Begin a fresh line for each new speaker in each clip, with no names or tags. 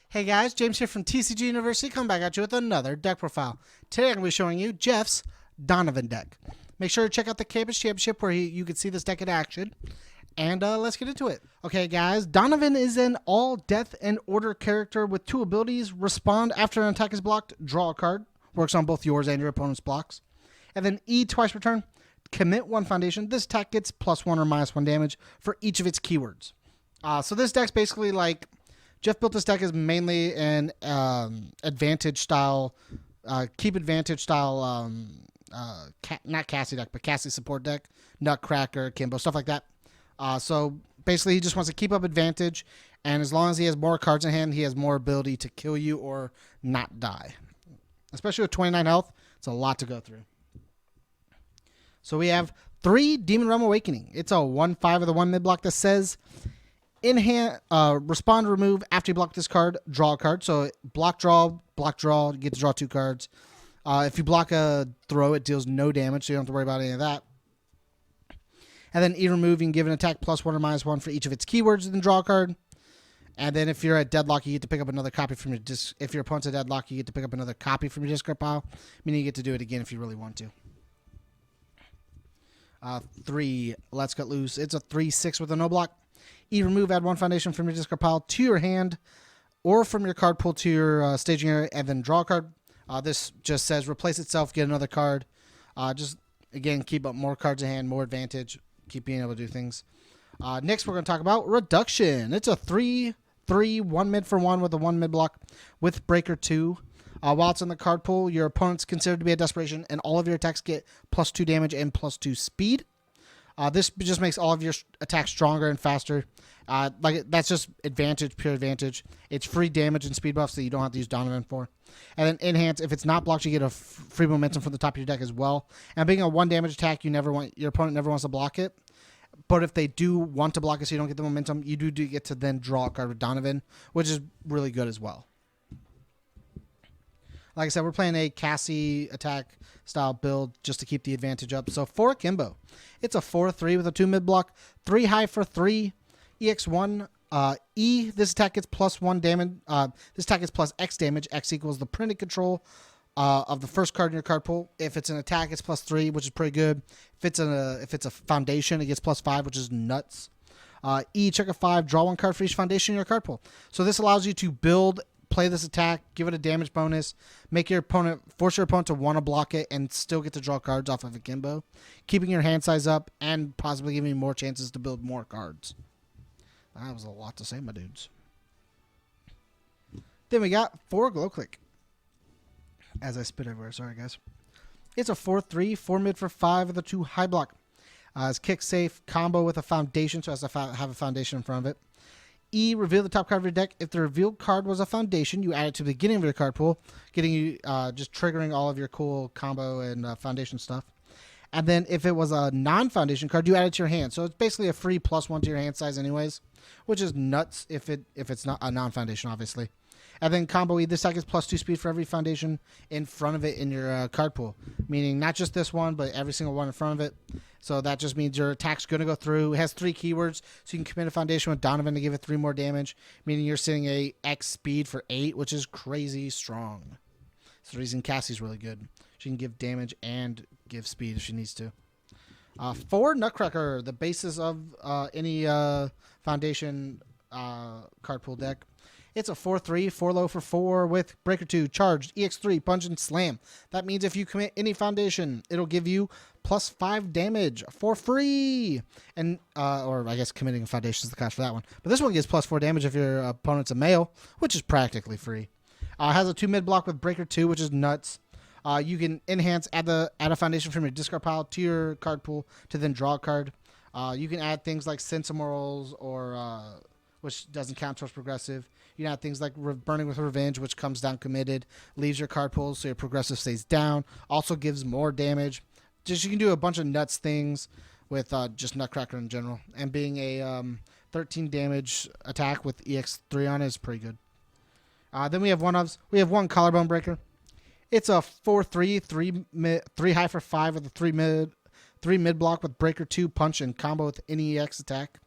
Hey guys, James here from TCGU University, coming back at you with another deck profile. Today I'm going to be showing you Jeff's Donovan deck. Make sure to check out the Campus Championship where you can see this deck in action. And let's get into it. Okay guys, Donovan is an all death and order character with two abilities. Respond after an attack is blocked, draw a card. Works on both yours and your opponent's blocks. And then E twice per turn, commit one foundation. This attack gets +1 or -1 damage for each of its keywords. So this deck's basically like... Jeff built this deck as mainly an advantage style, keep advantage style, not Cassie deck, but Cassie support deck, Nutcracker, Akimbo, stuff like that. So basically he just wants to keep up advantage, and as long as he has more cards in hand, he has more ability to kill you or not die. Especially with 29 health, it's a lot to go through. So we have 3 Demon Rum Awakening. It's a 1/5 of the 1 mid block that says... In hand, respond, remove. After you block this card, draw a card. So block, draw, you get to draw 2 cards. If you block a throw, it deals no damage, so you don't have to worry about any of that. And then E remove, you can give an attack +1 or -1 for each of its keywords, and then draw a card. And then if you're at deadlock, you get to pick up another copy from your disc. If your opponent's at deadlock, you get to pick up another copy from your discard pile, meaning you get to do it again if you really want to. 3, Let's Cut Loose. It's a 3/6 with a no block. E remove, add 1 foundation from your discard pile to your hand or from your card pool to your staging area, and then draw a card. This just says replace itself, get another card. Just, again, keep up more cards in hand, more advantage, keep being able to do things. Next, we're going to talk about Reduction. It's a 3/3, 1 mid for 1 with a 1 mid block with Breaker 2. While it's in the card pool, your opponent's considered to be a desperation, and all of your attacks get +2 damage and +2 speed. This just makes all of your attacks stronger and faster. That's just advantage, pure advantage. It's free damage and speed buffs that you don't have to use Donovan for. And then enhance, if it's not blocked, you get a free momentum from the top of your deck as well. And being a 1 damage attack, your opponent never wants to block it. But if they do want to block it so you don't get the momentum, you do get to then draw a card with Donovan, which is really good as well. Like I said, we're playing a Cassie attack style build just to keep the advantage up. So for Akimbo, it's a 4/3 with a 2 mid block, 3 high for 3, EX1. E, this attack gets +1 damage. This attack gets +X damage. X equals the printed control of the first card in your card pool. If it's an attack, it's +3, which is pretty good. If it's a foundation, it gets +5, which is nuts. E, check a 5, draw 1 card for each foundation in your card pool. So this allows you to play this attack, give it a damage bonus, force your opponent to want to block it, and still get to draw cards off of Akimbo, keeping your hand size up and possibly giving you more chances to build more cards. That was a lot to say, my dudes. Then we got 4 Glow Click. As I spit everywhere, sorry guys. It's a 4/3, 4 mid for 5 with a 2 high block. It's kick safe, combo with a foundation, so it has to have a foundation in front of it. E, reveal the top card of your deck. If the revealed card was a foundation, you add it to the beginning of your card pool, getting you just triggering all of your cool combo and foundation stuff. And then if it was a non-foundation card, you add it to your hand. So it's basically a free +1 to your hand size anyways, which is nuts if it's not a non-foundation, obviously. And then combo E, this deck is +2 speed for every foundation in front of it in your card pool, meaning not just this one, but every single one in front of it. So that just means your attack's going to go through. It has 3 keywords, so you can commit a foundation with Donovan to give it 3 more damage, meaning you're sitting a X speed for 8, which is crazy strong. That's the reason Cassie's really good. She can give damage and give speed if she needs to. 4 Nutcracker, the basis of any foundation card pool deck. It's a 4/3, 4 low for 4 with Breaker 2, charged, EX3, punch and slam. That means if you commit any foundation, it'll give you +5 damage for free. And or I guess committing a foundation is the cost for that one. But this one gives +4 damage if your opponent's a male, which is practically free. Has a 2 mid block with Breaker 2, which is nuts. You can enhance, add a foundation from your discard pile to your card pool to then draw a card. You can add things like Sense of Morals or which doesn't count towards progressive. You can add things like Burning with Revenge, which comes down committed, leaves your card pool so your progressive stays down, also gives more damage. Just you can do a bunch of nuts things with just Nutcracker in general. And being a 13 damage attack with EX3 on it is pretty good. Then we have one Collarbone Breaker. It's a 4/3, 3 high for 5 with a 3 mid block with Breaker 2, punch and combo with any EX attack.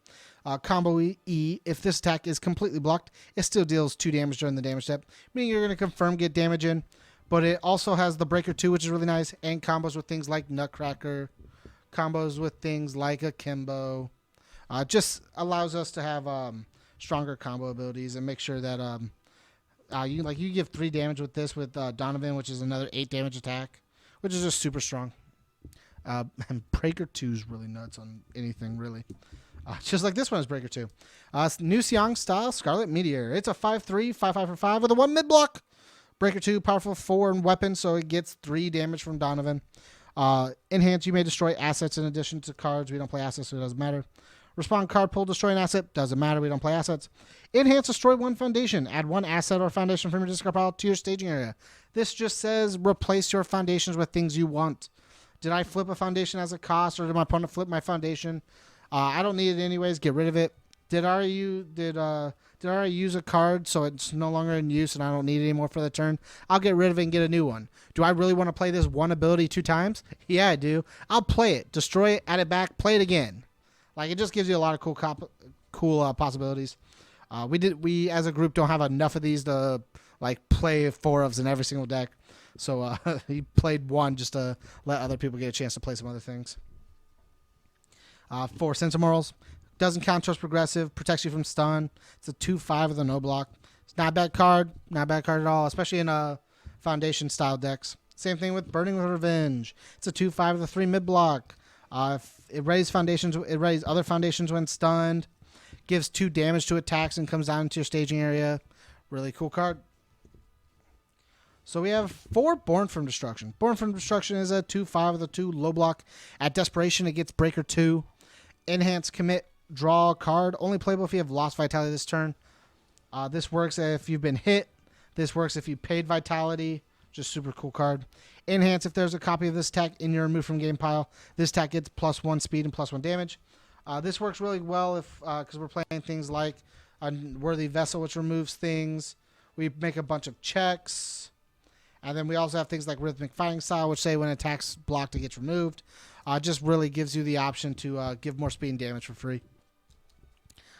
Combo E, if this attack is completely blocked, it still deals 2 damage during the damage step, meaning you're going to confirm get damage in. But it also has the Breaker 2, which is really nice, and combos with things like Nutcracker, combos with things like Akimbo. Just allows us to have stronger combo abilities and make sure that you give 3 damage with this with Donovan, which is another 8 damage attack, which is just super strong. And Breaker 2 is really nuts on anything, really. Just like this one is Breaker 2. New Xiang style Scarlet Meteor. It's a 5/3, 5/5 for 5 with a 1 mid block. Breaker 2, powerful 4 and weapon, so it gets 3 damage from Donovan. Enhance, you may destroy assets in addition to cards. We don't play assets, so it doesn't matter. Respond card pull, destroy an asset. Doesn't matter, we don't play assets. Enhance, destroy 1 foundation. Add 1 asset or foundation from your discard pile to your staging area. This just says replace your foundations with things you want. Did I flip a foundation as a cost, or did my opponent flip my foundation? I don't need it anyways. Get rid of it. Did I already use a card so it's no longer in use and I don't need it anymore for the turn? I'll get rid of it and get a new one. Do I really want to play this one ability 2 times? Yeah, I do. I'll play it, destroy it, add it back, play it again. Like, it just gives you a lot of cool possibilities. We as a group don't have enough of these to like play 4 ofs in every single deck. So he played 1 just to let other people get a chance to play some other things. 4 Sensimorals. Doesn't count towards progressive, protects you from stun. It's a 2/5 with a no block. It's not a bad card. Not a bad card at all, especially in foundation style decks. Same thing with Burning Revenge. It's a 2/5 with a 3 mid block. It raises other foundations when stunned. Gives 2 damage to attacks and comes down into your staging area. Really cool card. So we have 4 Born from Destruction. Born from Destruction is a 2/5 with a 2 low block. At Desperation, it gets Breaker 2. Enhance, commit, draw a card. Only playable if you have lost Vitality this turn. This works if you've been hit. This works if you paid Vitality. Just super cool card. Enhance, if there's a copy of this attack in your remove from game pile. This attack gets +1 speed and +1 damage. This works really well if because we're playing things like a Worthy Vessel, which removes things. We make a bunch of checks. And then we also have things like Rhythmic Frank style, which say when attacks blocked, it gets removed. Just really gives you the option to give more speed and damage for free.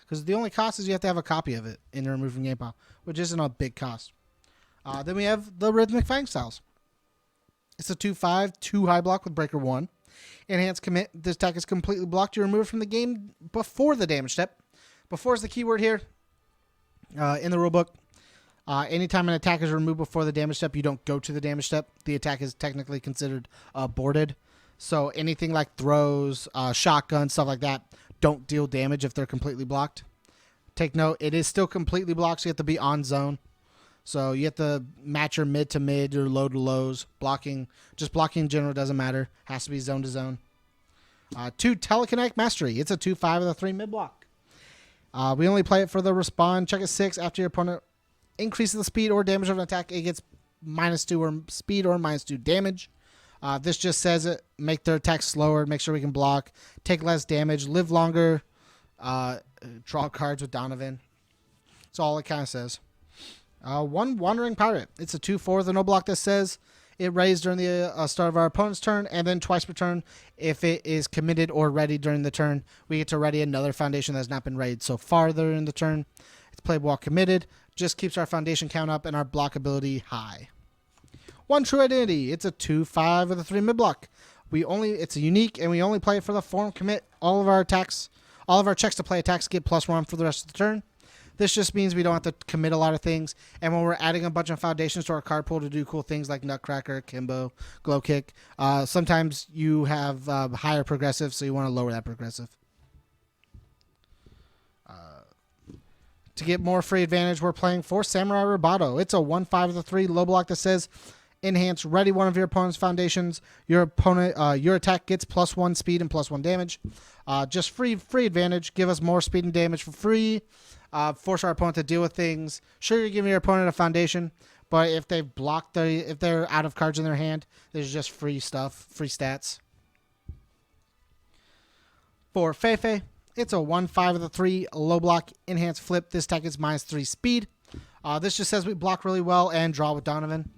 Because the only cost is you have to have a copy of it in your remove from game pile, which isn't a big cost. Then we have the Rhythmic Frank styles. It's a 2/5, 2 high block with Breaker 1. Enhance, commit. This attack is completely blocked. You remove it from the game before the damage step. Before is the keyword here in the rulebook. Anytime an attack is removed before the damage step, you don't go to the damage step. The attack is technically considered aborted. So anything like throws, shotguns, stuff like that, don't deal damage if they're completely blocked. Take note, it is still completely blocked, so you have to be on zone. So you have to match your mid to mid or low to lows. Just blocking in general doesn't matter. Has to be zone to zone. 2 Telekinetic Mastery. It's a 2/5 with a 3 mid block. We only play it for the respond. Check at 6 after your opponent increases the speed or damage of an attack. It gets -2 or speed or -2 damage. This just says it. Make their attacks slower. Make sure we can block. Take less damage. Live longer. Draw cards with Donovan. That's all it kind of says. 1 Wandering Pirate. It's a 2/4 with a no block that says it raised during the start of our opponent's turn, and then twice per turn if it is committed or ready during the turn. We get to ready another foundation that has not been raided so far during the turn. It's playable while committed. Just keeps our foundation count up and our block ability high. 1 True Identity. It's a 2/5 with a 3 mid block. It's a unique, and we only play it for the form commit. All of our checks to play attacks get +1 for the rest of the turn. This just means we don't have to commit a lot of things. And when we're adding a bunch of foundations to our card pool to do cool things like Nutcracker, Akimbo, Glow Kick, sometimes you have higher progressive, so you want to lower that progressive. To get more free advantage, we're playing for Samurai Roboto. It's a 1/5 with a 3 low block that says enhance, ready one of your opponent's foundations. Your attack gets +1 speed and +1 damage. Just free advantage. Give us more speed and damage for free. Force our opponent to deal with things. Sure, you're giving your opponent a foundation, but if they've blocked if they're out of cards in their hand, there's just free stuff, free stats. For Feifei, it's a 1/5 with a 3 low block enhance flip. This attack is -3 speed. This just says we block really well and draw with Donovan.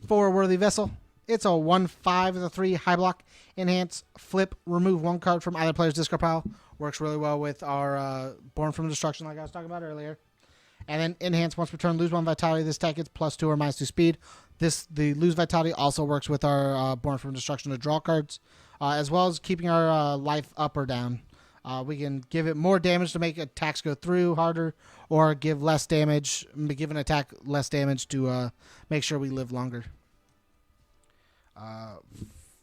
For Worthy Vessel, It's a 1/5 of the 3 high block. Enhance, flip, remove 1 card from either player's discard pile. Works really well with our Born from Destruction like I was talking about earlier. And then enhance, once per turn, lose 1 vitality. This attack gets +2 or -2 speed. The lose vitality also works with our Born from Destruction to draw cards, as well as keeping our life up or down. We can give it more damage to make attacks go through harder, or give less damage, give an attack less damage to make sure we live longer.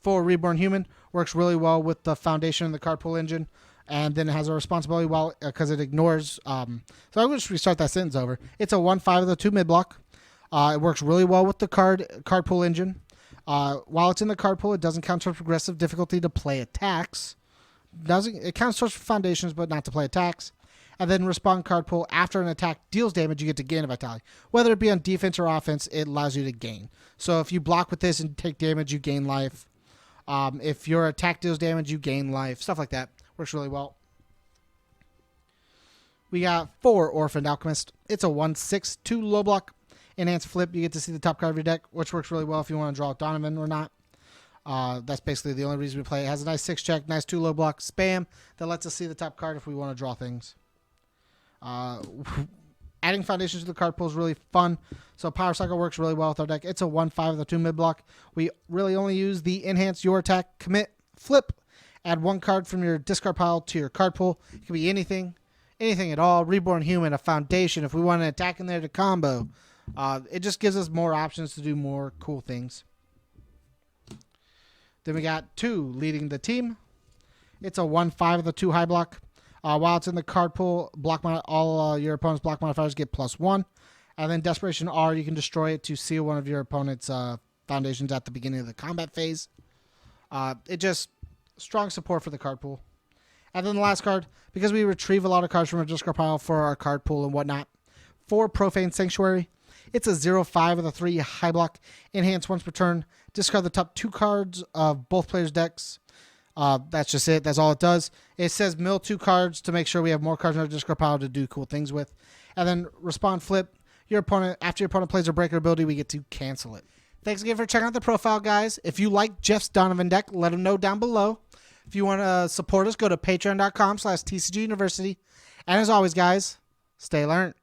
For Reborn Human, works really well with the foundation and the card pool engine, and then it has a responsibility because it ignores. So I'm going to just restart that sentence over. It's a 1/5 of the 2 mid block. It works really well with the card pool engine. While it's in the card pool, it doesn't count towards progressive difficulty to play attacks. It counts towards foundations, but not to play attacks. And then respond card pool, after an attack deals damage, you get to gain a vitality. Whether it be on defense or offense, it allows you to gain. So if you block with this and take damage, you gain life. If your attack deals damage, you gain life. Stuff like that. Works really well. We got 4 Orphan Alchemist. It's a 1/6, 2 low block. Enhance flip, you get to see the top card of your deck, which works really well if you want to draw Donovan or not. That's basically the only reason we play it. It has a nice 6 check, nice 2 low block spam that lets us see the top card if we want to draw things. Adding foundations to the card pool is really fun. So Power Cycle works really well with our deck. It's a 1/5 of the 2 mid block. We really only use the enhance your attack, commit, flip. Add 1 card from your discard pile to your card pool. It can be anything at all. Reborn Human, a foundation. If we want an attack in there to combo, it just gives us more options to do more cool things. Then we got 2 leading the team. It's a 1/5 of the 2 high block. While it's in the card pool, all your opponent's block modifiers get +1. And then Desperation R, you can destroy it to seal one of your opponent's foundations at the beginning of the combat phase. It just strong support for the card pool. And then the last card, because we retrieve a lot of cards from our discard pile for our card pool and whatnot, 4 Profane Sanctuary. It's a 0/5 of the 3 high block. Enhance once per turn. Discard the top 2 cards of both players' decks. That's just it. That's all it does. It says mill 2 cards to make sure we have more cards in our discard pile to do cool things with. And then respond flip. After your opponent plays a breaker ability, we get to cancel it. Thanks again for checking out the profile, guys. If you like Jeff's Donovan deck, let him know down below. If you want to support us, go to patreon.com/TCGU University. And as always, guys, stay learned.